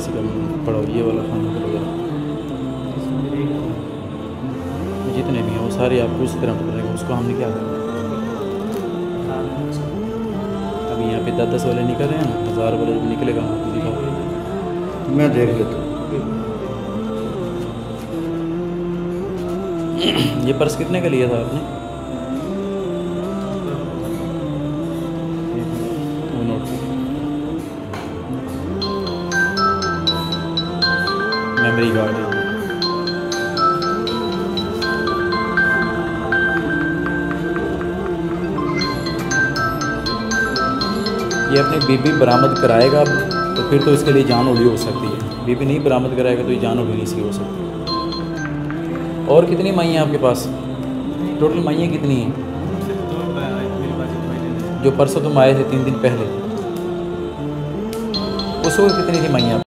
किसी का पड़ो ये वाला खाना पड़ेगा, जितने भी हैं वो सारे आपको उसी तरह पड़ेगा, उसको हमने क्या करना। अभी यहाँ पे 10-10 वाले निकल रहे हैं ना, 1000 वाले जब निकलेगा आपको दिखाओ। मैं देख लेता हूँ। ये पर्स कितने का लिया था आपने? वो नोट मेमोरी कार्ड है। ये अपनी बीबी बरामद कराएगा तो फिर तो इसके लिए जान उड़ी हो सकती है, बीबी नहीं बरामद कराएगा तो ये जान उड़ी इसकी हो सकती है। और कितनी माई हैं आपके पास? टोटल माइयाँ कितनी हैं? जो परसों तुम आए थे 3 दिन पहले, उस वक्त कितनी थी माइयाँ?